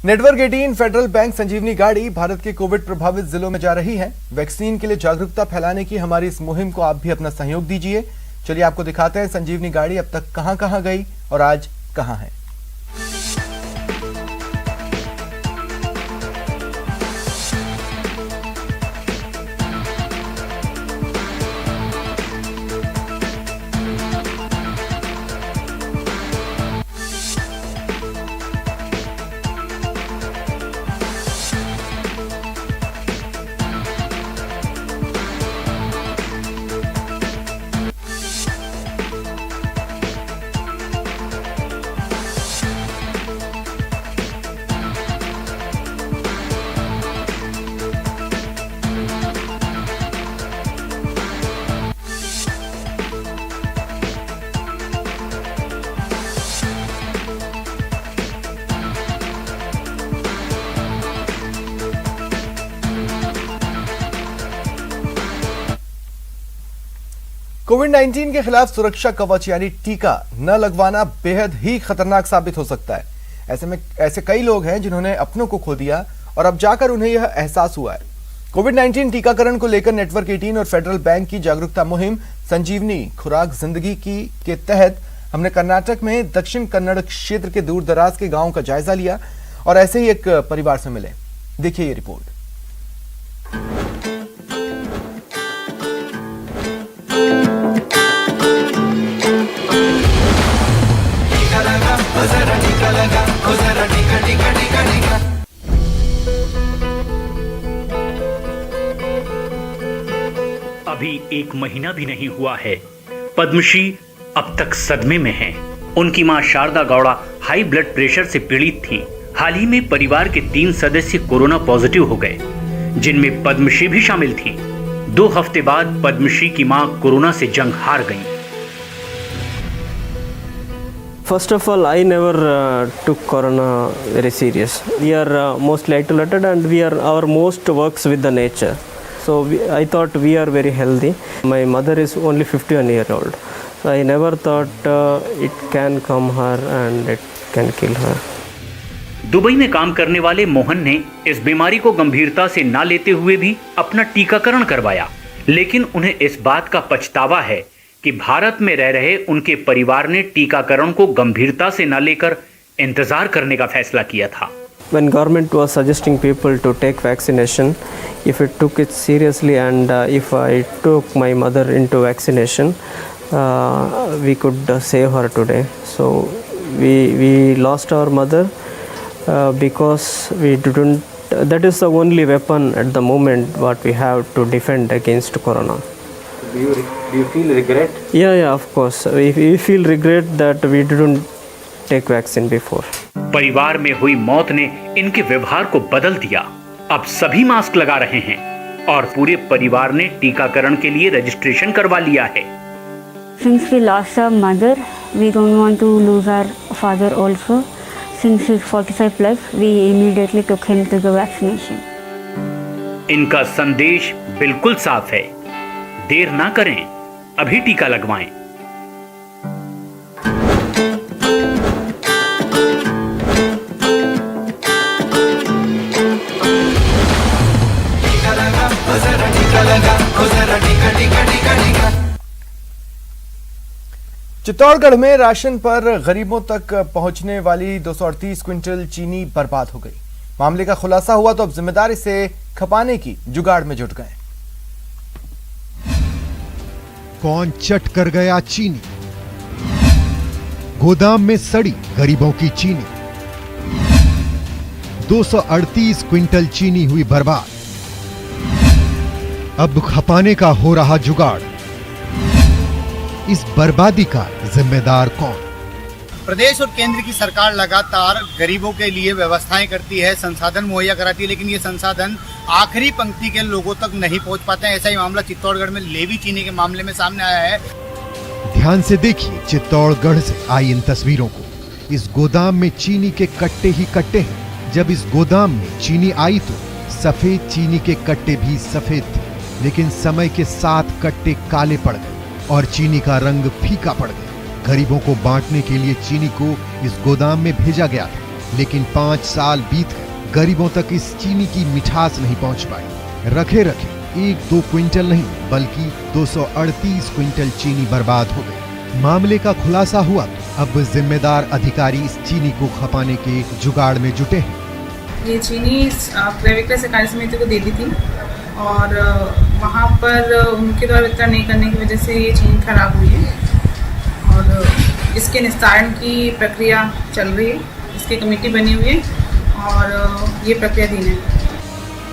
Network 18 federal bank संजीवनी गाड़ी भारत के Covid प्रभावित जिलों में जा रही है। वैक्सीन के लिए जागरूकता फैलाने की हमारी इस मुहिम को आप भी अपना सहयोग दीजिए। चलिए आपको दिखाते हैं संजीवनी गाड़ी अब तक कहां-कहां गई और आज कहां है। कोविड-19 के खिलाफ सुरक्षा कवच यानी टीका न लगवाना बेहद ही खतरनाक साबित हो सकता है। ऐसे कई लोग हैं जिन्होंने अपनों को खो दिया और अब जाकर उन्हें यह एहसास हुआ है। कोविड-19 टीकाकरण को लेकर नेटवर्क 18 और फेडरल बैंक की जागरूकता मुहिम संजीवनी खुराक जिंदगी की के तहत हमने कर्नाटक में दक्षिण कन्नड़ क्षेत्र के दूर दराज के गांवों का जायजा लिया और ऐसे ही एक परिवार से मिले। देखिए ये रिपोर्ट। अभी 1 महीना भी नहीं हुआ है, पद्मश्री अब तक सदमे में हैं। उनकी मां Sharda Gowda high blood pressure से पीड़ित थीं। हाल ही में परिवार के 3 सदस्य कोरोना पॉजिटिव हो गए, जिनमें पद्मश्री भी शामिल थीं। 2 हफ्ते बाद पद्मश्री की मां कोरोना से जंग हार गईं। First of all, I never took corona very serious. We are mostly isolated and our most works with the nature. So I thought we are very healthy. My mother is only 51-year-old. So I never thought it can come her and it can kill her. Dubai में काम करने वाले मोहन ने इस बीमारी को गंभीरता से ना लेते हुए भी अपना टीकाकरण करवाया, लेकिन उन्हें इस बात का पछतावा है कि भारत में रह रहे उनके परिवार ने टीकाकरण को गंभीरता से न लेकर इंतजार करने का फैसला किया था। When government was suggesting people to take vaccination, if it took it seriously and if I took my mother into vaccination, we could save her today. So we lost our mother because we didn't. That is the only weapon at the moment what we have to defend against corona. Do you feel regret? Yeah, of course. We feel regret that we didn't take vaccine before. परिवार में हुई मौत ने इनके व्यवहार को बदल दिया। अब सभी मास्क लगा रहे हैं और पूरे परिवार ने टीकाकरण के लिए रजिस्ट्रेशन करवा लिया है। Since we lost our mother, we don't want to lose our father also. Since he's 45 plus, we immediately took him to the vaccination. इनका संदेश बिल्कुल साफ है, देर ना करें, अभी टीका लगवाएं। चित्तौड़गढ़ में राशन पर गरीबों तक पहुंचने वाली 238 क्विंटल चीनी बर्बाद हो गई। मामले का खुलासा हुआ तो अब जिम्मेदारी से खपाने की जुगाड़ में जुट गए। कौन चट कर गया चीनी? गोदाम में सड़ी गरीबों की चीनी। 238 क्विंटल चीनी हुई बर्बाद। अब खपाने का हो रहा जुगाड़। इस बर्बादी का जिम्मेदार कौन? प्रदेश और केंद्र की सरकार लगातार गरीबों के लिए व्यवस्थाएं करती है, संसाधन मुहैया कराती है, लेकिन ये संसाधन आखिरी पंक्ति के लोगों तक नहीं पहुंच पाते हैं। ऐसा ही मामला चित्तौड़गढ़ में लेवी चीनी के मामले में सामने आया है। ध्यान से देखिए चित्तौड़गढ़ से आई इन तस्वीरों को। इस गोदाम में चीनी के कट्टे ही कट्टे हैं। जब इस गोदाम में चीनी आई तो सफेद चीनी के कट्टे भी सफेद थे, लेकिन समय के साथ कट्टे काले पड़ गए और चीनी का रंग फीका पड़ गया। गरीबों को बांटने के लिए चीनी को इस गोदाम में भेजा गया था। लेकिन 5 साल बीत गए, गरीबों तक इस चीनी की मिठास नहीं पहुंच पाई। रखे रखे 1-2 क्विंटल नहीं बल्कि 238 क्विंटल चीनी बर्बाद हो गई। मामले का खुलासा हुआ तो अब जिम्मेदार अधिकारी इस चीनी को खपाने के जुगाड़ में जुटे हैं। ये चीनी क्रय विक्रय सहकारी समिति को दे दी थी और वहाँ पर उनके द्वारा वितरण नहीं करने की वजह से ये चीनी खराब हुई है और इसके निस्तारण की प्रक्रिया चल रही है। इसकी कमेटी बनी हुई है और ये प्रक्रियाधीन है।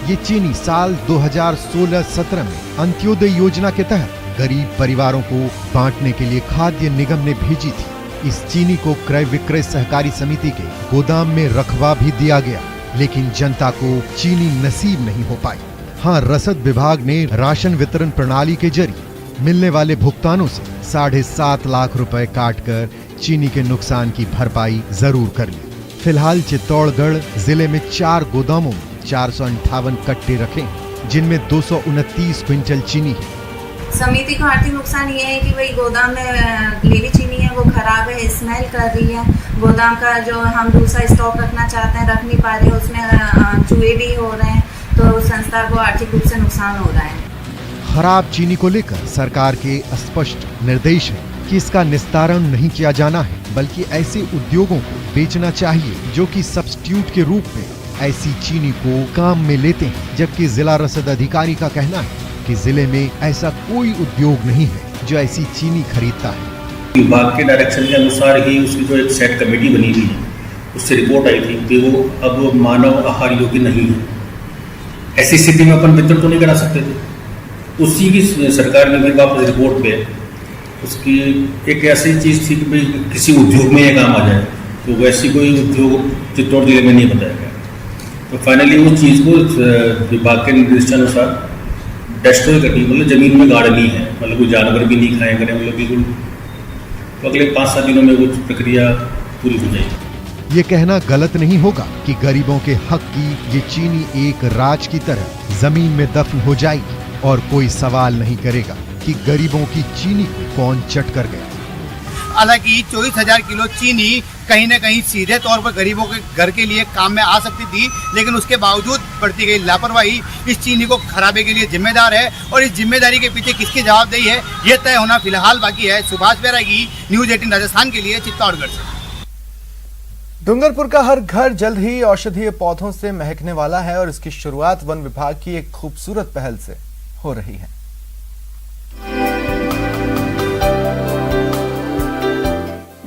ये चीनी साल 2016-17 में अंत्योदय योजना के तहत गरीब परिवारों को बांटने के लिए खाद्य निगम ने भेजी थी। इस चीनी को क्रय विक्रय सहकारी समिति के गोदाम में रखवा भी दिया गया, लेकिन जनता को चीनी नसीब नहीं हो पाई। हाँ, रसद विभाग ने राशन वितरण प्रणाली के जरिए मिलने वाले भुगतानों से 7.5 लाख रुपए काटकर चीनी के नुकसान की भरपाई जरूर कर ली। फिलहाल चित्तौड़गढ़ जिले में 4 गोदामों में 458 कट्टे रखे हैं, जिनमें 229 क्विंटल चीनी है। समिति को आर्थिक नुकसान ये है कि भाई गोदाम में लेवी चीनी है वो खराब है, स्मेल कर रही है। गोदाम का जो हम दूसरा स्टॉक रखना चाहते हैं रख नहीं पा रहे, उसमें चूहे भी हो रहे हैं, तो संस्था को आर्थिक रूप से नुकसान हो रहा है। खराब चीनी को लेकर सरकार के स्पष्ट निर्देश है कि इसका निस्तारण नहीं किया जाना है, बल्कि ऐसे उद्योगों को बेचना चाहिए जो कि सब्स्टिट्यूट के रूप में ऐसी चीनी को काम में लेते हैं। जबकि जिला रसद अधिकारी का कहना है कि जिले में ऐसा कोई उद्योग नहीं है जो ऐसी चीनी खरीदता है। विभाग के डायरेक्शन के अनुसार ही उसकी जो एक सेट कमेटी बनी हुई है, उससे रिपोर्ट आई थी कि वो अब मानव आहार योग्य नहीं है। ऐसी स्थिति में अपन वितरण तो नहीं करा सकते थे। उसी की सरकार ने फिर वापस रिपोर्ट पे उसकी एक ऐसी चीज़ थी कि भाई किसी उद्योग में ये काम आ जाए, तो वैसी कोई उद्योग चित्तौड़ जिले में नहीं बताया गया। तो फाइनली उस चीज़ को विभाग के निर्देशानुसार डिस्ट्रॉय करनी, मतलब जमीन में गाड़नी है, मतलब कोई जानवर भी नहीं खाया करें, मतलब बिल्कुल। तो अगले 5-7 दिनों में वो प्रक्रिया पूरी हो जाएगी। ये कहना गलत नहीं होगा कि गरीबों के हक की ये चीनी एक राज की तरह जमीन में दफन हो जाएगी और कोई सवाल नहीं करेगा कि गरीबों की चीनी को कौन चट कर गया। हालांकि 24,000 किलो चीनी कहीं न कहीं सीधे तौर पर गरीबों के घर के लिए काम में आ सकती थी, लेकिन उसके बावजूद बढ़ती गई लापरवाही इस चीनी को खराबे के लिए जिम्मेदार है। और इस जिम्मेदारी के पीछे किसकी जवाबदेही है, ये तय होना फिलहाल बाकी है। सुभाष बैरागी, न्यूज़ 18 राजस्थान के लिए, चित्तौड़गढ़ से। डूंगरपुर का हर घर जल्द ही औषधीय पौधों से महकने वाला है और इसकी शुरुआत वन विभाग की एक खूबसूरत पहल से हो रही है।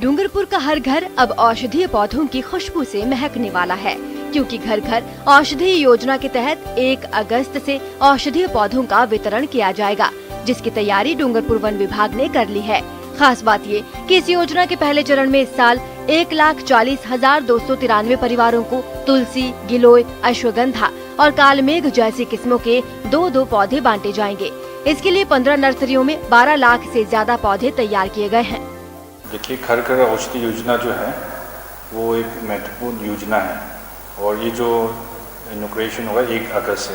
डूंगरपुर का हर घर अब औषधीय पौधों की खुशबू से महकने वाला है, क्योंकि घर घर औषधीय योजना के तहत 1 अगस्त से औषधीय पौधों का वितरण किया जाएगा, जिसकी तैयारी डूंगरपुर वन विभाग ने कर ली है। खास बात ये कि इस योजना के पहले चरण में इस साल 1,40,293 परिवारों को तुलसी, गिलोय, अश्वगंधा और कालमेघ जैसी किस्मों के 2-2 पौधे बांटे जाएंगे। इसके लिए 15 नर्सरियों में 12 लाख से ज्यादा पौधे तैयार किए गए हैं। देखिए, घर घर औषधि योजना जो है वो एक महत्वपूर्ण योजना है और ये जो इनॉग्रेशन होगा 1 अगस्त से।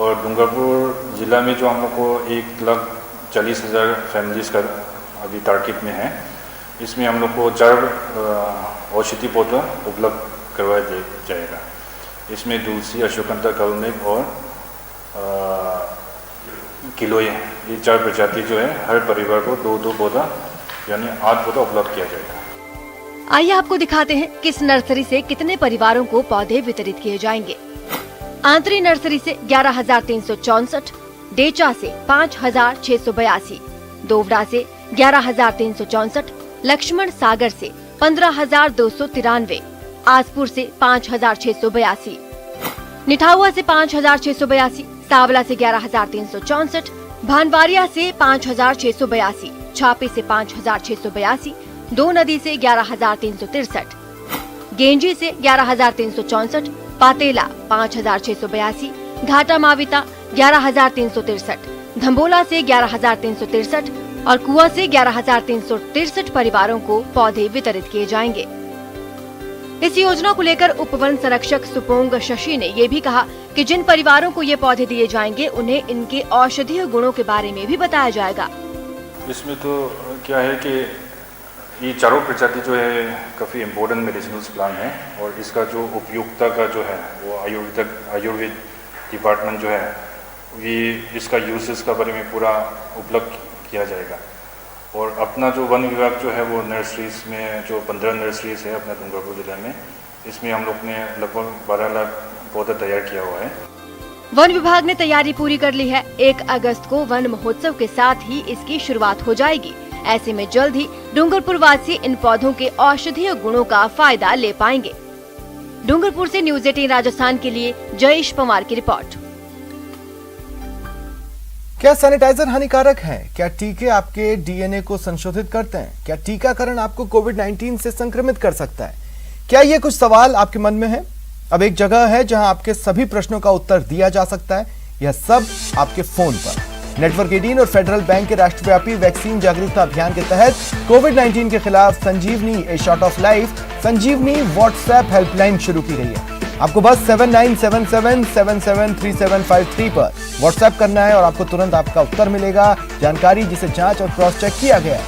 और डूंगरपुर ज़िला में जो हम लोग को 1,40,000 फैमिलीज़ का अभी टारगेट में है, इसमें हम लोग को 4 औषधि पौधा उपलब्ध करवाया जाएगा। इसमें तुलसी, अश्वगंधा, कालमेघ और गिलोय, ये 4 प्रजाति जो है हर परिवार को 2-2 पौधा यानी 8 पौधा उपलब्ध किया जाएगा। आइए आपको दिखाते हैं किस नर्सरी से कितने परिवारों को पौधे वितरित किए जाएंगे। आंतरी नर्सरी से 11,364, डेचा से 5,682, दोवड़ा से 11,364, लक्ष्मण सागर से 15,293, आसपुर से 5,682, निठाहुआ से 5,682, सावला से 11,364, भानवारिया से 5,682, छापे से 5,682, दो नदी से 11,363, गेंजी से 11,364, पातेला 5,682, घाटा माविता 11,363, धम्बोला से 11,363 और कुआ से 11,363 परिवारों को पौधे वितरित किए जाएंगे। इस योजना को लेकर उपवन संरक्षक सुपोंग शशि ने ये भी कहा कि जिन परिवारों को ये पौधे दिए जाएंगे उन्हें इनके औषधीय गुणों के बारे में भी बताया जाएगा। इसमें तो क्या है कि ये चारों प्रजाति जो है काफ़ी इम्पोर्टेंट मेडिसिनल प्लांट है और इसका जो उपयोगिता का जो है वो आयुर्वेद डिपार्टमेंट जो है ये इसका यूसेस का बारे में पूरा उपलब्ध किया जाएगा। और अपना जो वन विभाग जो है वो नर्सरीज में जो 15 नर्सरीज है अपने डूंगरपुर जिले में, इसमें हम लोग ने लगभग 12 लाख पौधा तैयार किया हुआ है। वन विभाग ने तैयारी पूरी कर ली है। 1 अगस्त को वन महोत्सव के साथ ही इसकी शुरुआत हो जाएगी। ऐसे में जल्द ही डूंगरपुर वासी इन पौधों के औषधीय गुणों का फायदा ले पाएंगे। डूंगरपुर से न्यूज़ 18 राजस्थान के लिए जयेश पवार की रिपोर्ट। क्या सैनिटाइजर हानिकारक है? क्या टीके आपके डीएनए को संशोधित करते हैं? क्या टीकाकरण आपको कोविड-19 से संक्रमित कर सकता है? क्या ये कुछ सवाल आपके मन में है? अब एक जगह है जहां आपके सभी प्रश्नों का उत्तर दिया जा सकता है। यह सब आपके फोन पर। नेटवर्क 18 और फेडरल बैंक के राष्ट्रव्यापी वैक्सीन जागरूकता अभियान के तहत कोविड-19 के खिलाफ Sanjeevani a shot of life Sanjeevani WhatsApp helpline शुरू की गई है। आपको बस 7977773753 पर व्हाट्सएप करना है और आपको तुरंत आपका उत्तर मिलेगा। जानकारी जिसे जांच और क्रॉस चेक किया गया है।